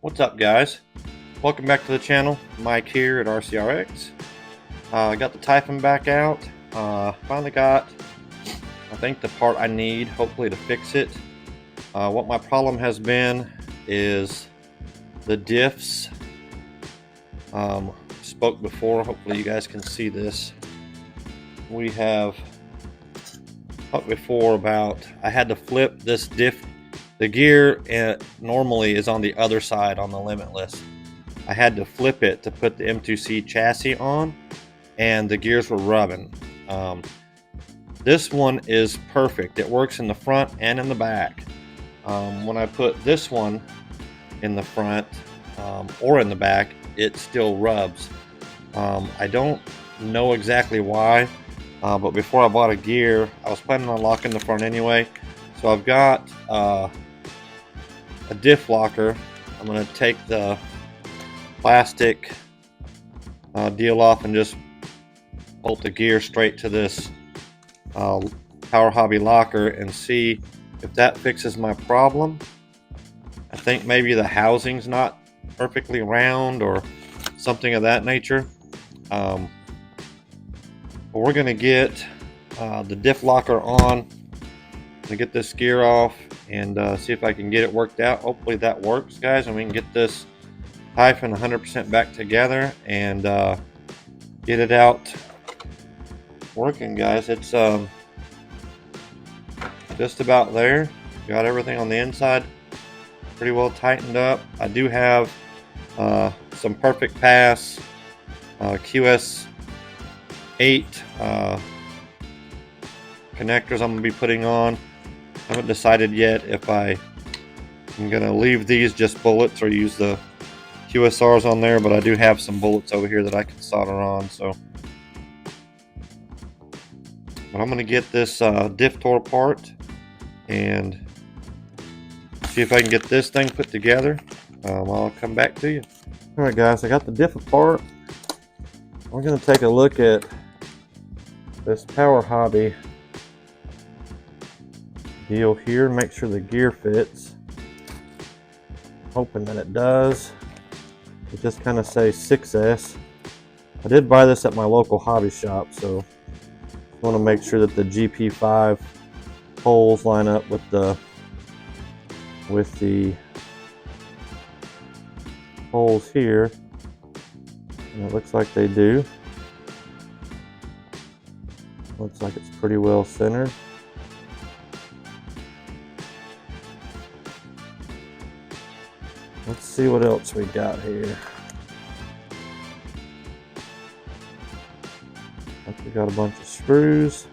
What's up, guys? Welcome back to the channel. Mike here at RCRX. I got the Typhon back out. Finally got, I think, the part I need, hopefully, to fix it. What my problem has been is the diffs. Spoke before, hopefully you guys can see this. We have talked before about I had to flip this diff. The gear normally is on the other side on the Limitless. I had to flip it to put the M2C chassis on, and the gears were rubbing. This one is perfect. It works in the front and in the back. When I put this one in the front or in the back, it still rubs. I don't know exactly why, but before I bought a gear, I was planning on locking the front anyway. So I've got a diff locker. I'm going to take the plastic deal off and just bolt the gear straight to this Power Hobby locker and see if that fixes my problem. I think maybe the housing's not perfectly round or something of that nature. But we're going to get the diff locker on to get this gear off and see if I can get it worked out. Hopefully that works, guys, and we can get this Typhon 100% back together and get it out working, guys. It's just about there. Got everything on the inside pretty well tightened up. I do have some Perfect Pass QS 8 connectors I'm going to be putting on. I haven't decided yet if I'm going to leave these just bullets or use the QSRs on there, but I do have some bullets over here that I can solder on. So, but I'm going to get this diff tore apart and see if I can get this thing put together. I'll come back to you. Alright, guys, I got the diff apart. We're going to take a look at this Power Hobby deal here, make sure the gear fits. Hoping that it does. It just kind of says 6S. I did buy this at my local hobby shop, so I want to make sure that the GP5 holes line up with the holes here, and it looks like they do. Looks like it's pretty well centered. Let's see what else we got here. We got a bunch of screws.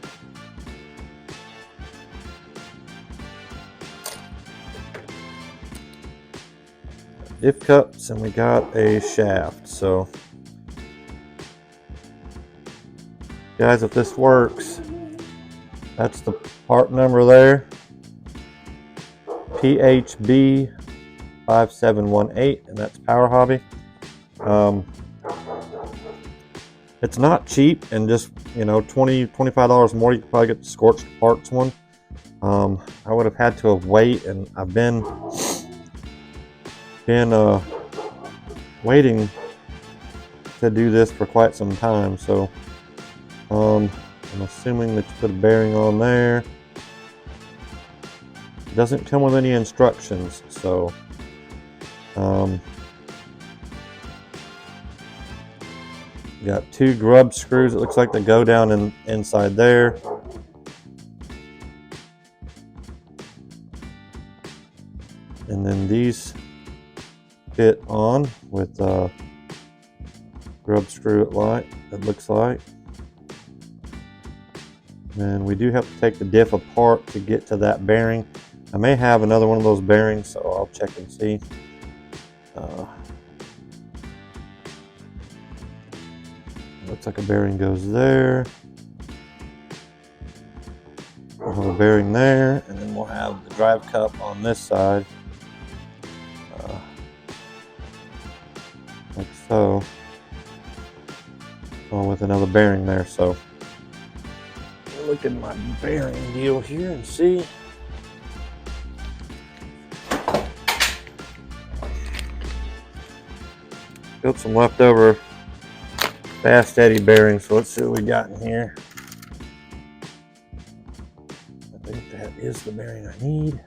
Diff cups, and we got a shaft. So guys, if this works, that's the part number there, PHB 5718, and that's Power Hobby. It's not cheap, and just, you know, $20-25 more, you could probably get the Scorched parts one. I would have had to have waited, and I've been waiting to do this for quite some time. So I'm assuming that you put a bearing on there. It doesn't come with any instructions, so got two grub screws. It looks like they go down inside there. And then these fit on with grub screw it looks like. And we do have to take the diff apart to get to that bearing. I may have another one of those bearings, so I'll check and see. Looks like a bearing goes there. We'll have a bearing there, and then we'll have the drive cup on this side, like so. With another bearing there. So look at my bearing deal here and see. got some leftover fast eddy bearings, so let's see what we got in here. I think that is the bearing I need.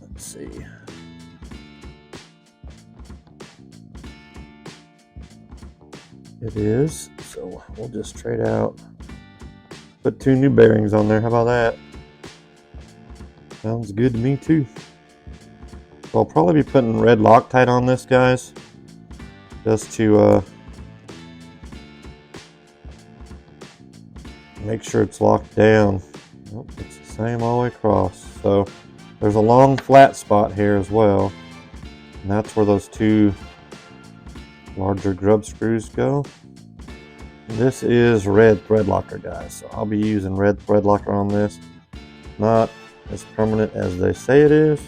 Let's see. It is, so we'll just trade out, put 2 new bearings on there. How about that? Sounds good to me too. So I'll probably be putting red Loctite on this, guys, just to make sure it's locked down. Oh, it's the same all the way across. So there's a long flat spot here as well, and that's where those 2 larger grub screws go. This is red thread locker, guys, so I'll be using red thread locker on this. Not as permanent as they say it is,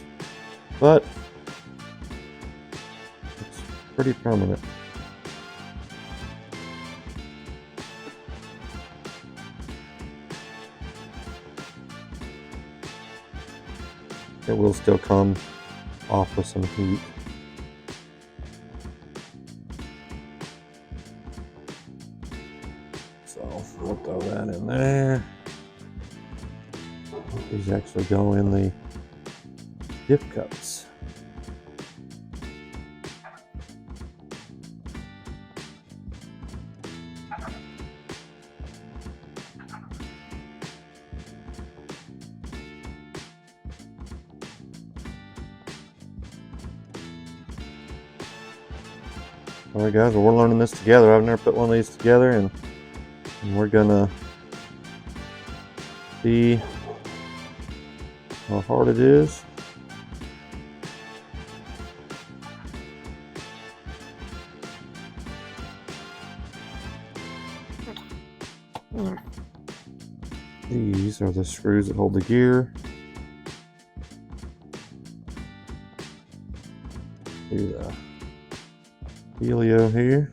but it's pretty permanent. It will still come off with some heat. So we'll throw that in there. These actually go in the Diff cups. Alright guys, well, we're learning this together. I've never put one of these together, and we're gonna see how hard it is. These are the screws that hold the gear. Do the Helio here.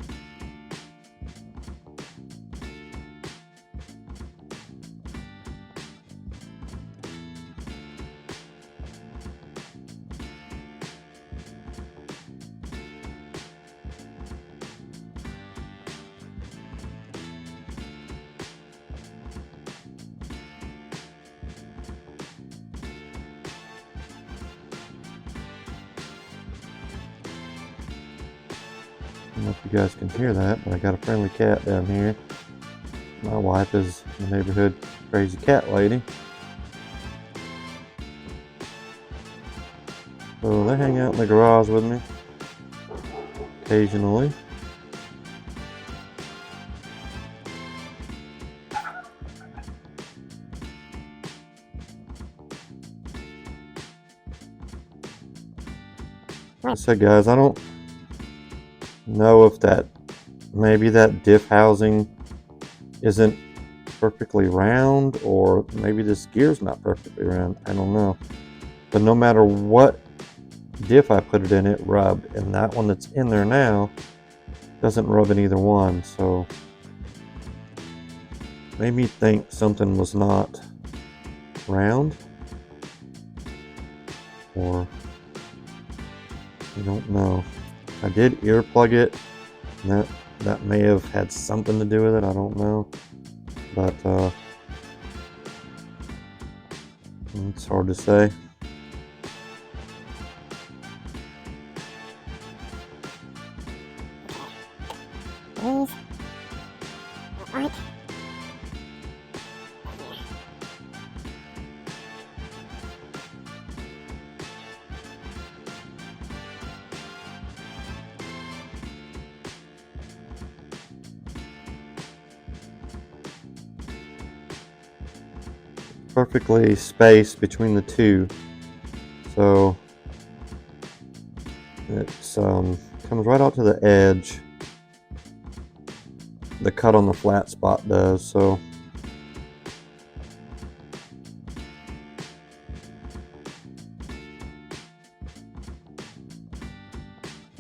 I don't know if you guys can hear that, but I got a friendly cat down here. My wife is the neighborhood crazy cat lady. So they hang out in the garage with me occasionally. Like I said, guys, I don't know if maybe that diff housing isn't perfectly round, or maybe this gear's not perfectly round. I don't know. But no matter what diff I put it in, it rubbed, and that one that's in there now doesn't rub in either one. So made me think something was not round, or I don't know. I did earplug it, and that may have had something to do with it. I don't know, but it's hard to say. Perfectly spaced between the two, so it's comes right out to the edge. The cut on the flat spot does, so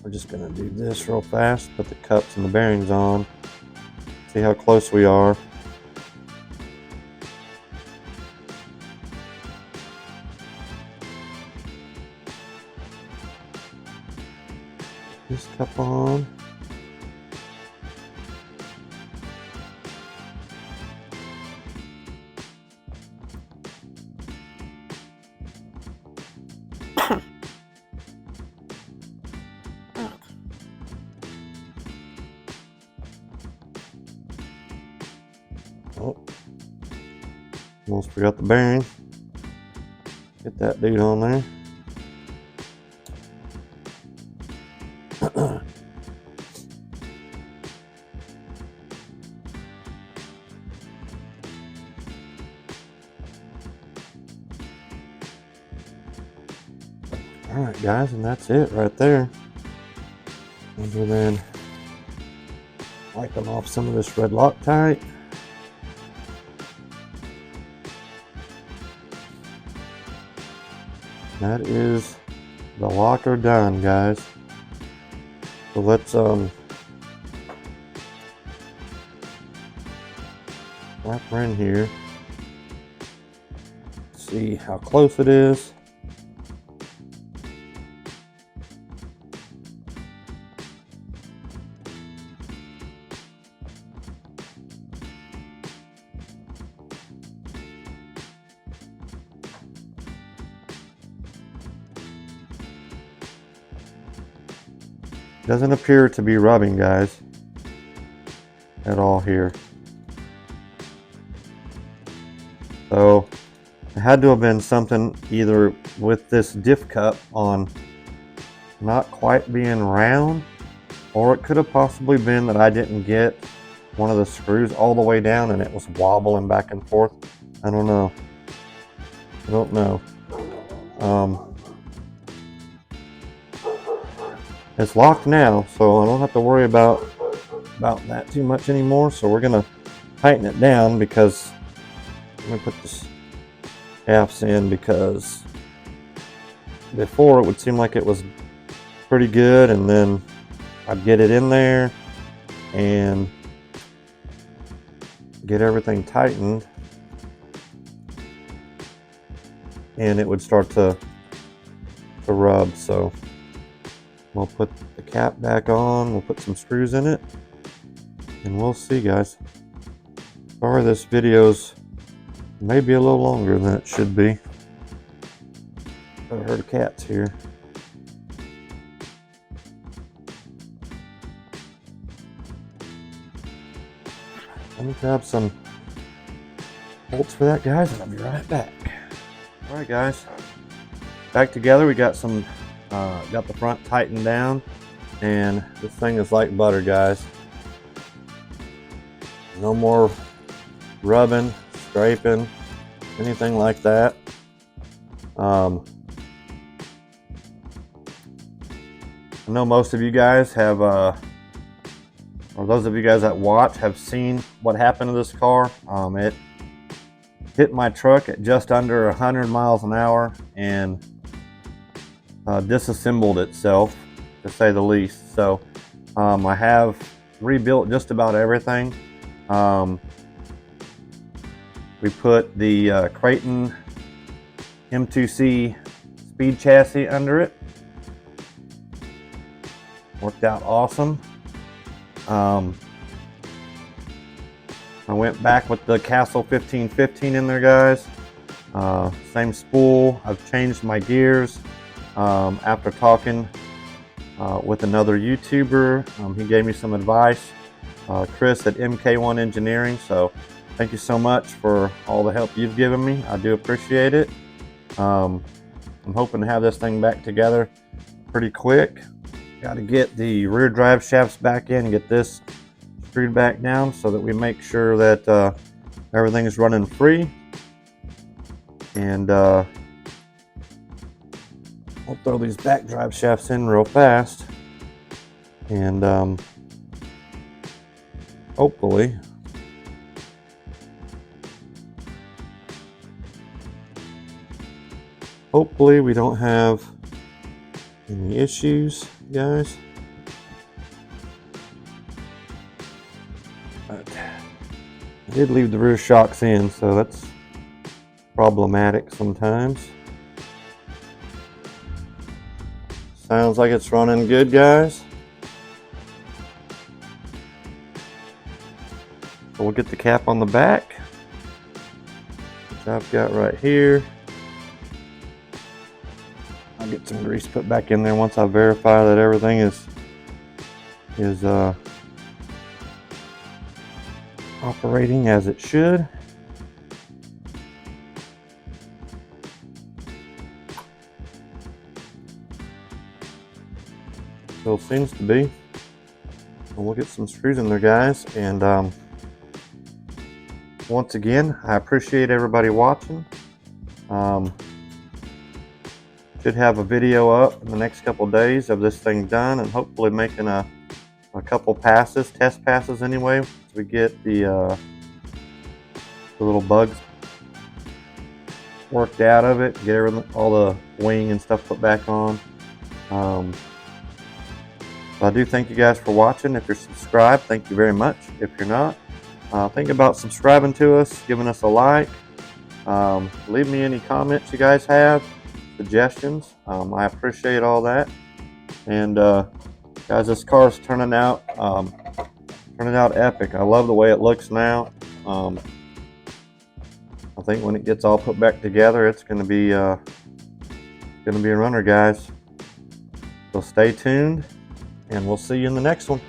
we're just gonna do this real fast, put the cups and the bearings on, see how close we are. this cup on. Oh, almost forgot the bearing. Get that dude on there. All right, guys, and that's it right there. And then wiping off some of this red Loctite. That is the locker done, guys. So let's wrap her in here. See how close it is. Doesn't appear to be rubbing, guys, at all here. So it had to have been something either with this diff cup on not quite being round, or it could have possibly been that I didn't get one of the screws all the way down and it was wobbling back and forth. I don't know. I don't know. It's locked now, so I don't have to worry about that too much anymore. So we're gonna tighten it down, because I'm gonna put this shafts in, because before it would seem like it was pretty good, and then I'd get it in there and get everything tightened, and it would start to rub. So we'll put the cap back on, we'll put some screws in it, and we'll see, guys. Sorry this video's maybe a little longer than it should be. I heard cats here. Let me grab some bolts for that, guys, and I'll be right back. All right, guys, back together. We got some got the front tightened down, and this thing is like butter, guys. No more rubbing, scraping, anything like that. I know most of you guys have, or those of you guys that watch have seen what happened to this car. It hit my truck at just under 100 miles an hour and disassembled itself, to say the least. So I have rebuilt just about everything. We put the Kraton M2C speed chassis under it. Worked out awesome. I went back with the Castle 1515 in there, guys. Same spool. I've changed my gears after talking with another YouTuber. He gave me some advice, Chris at MK1 Engineering. So thank you so much for all the help you've given me. I do appreciate it. I'm hoping to have this thing back together pretty quick. Got to get the rear drive shafts back in and get this screwed back down so that we make sure that everything is running free. And I'll throw these back drive shafts in real fast, and hopefully we don't have any issues, guys. But I did leave the rear shocks in, so that's problematic sometimes. Sounds like it's running good, guys. So we'll get the cap on the back, which I've got right here. I'll get some grease put back in there once I verify that everything is operating as it should. Still seems to be. So we'll get some screws in there, guys, and once again, I appreciate everybody watching. Should have a video up in the next couple of days of this thing done, and hopefully making a couple passes, test passes anyway, so we get the little bugs worked out of it, get everything, all the wing and stuff put back on. I do thank you guys for watching. If you're subscribed, thank you very much. If you're not, think about subscribing to us, giving us a like. Leave me any comments you guys have, suggestions. I appreciate all that. And guys, this car is turning out epic. I love the way it looks now. I think when it gets all put back together, it's going to be a runner, guys. So stay tuned, and we'll see you in the next one.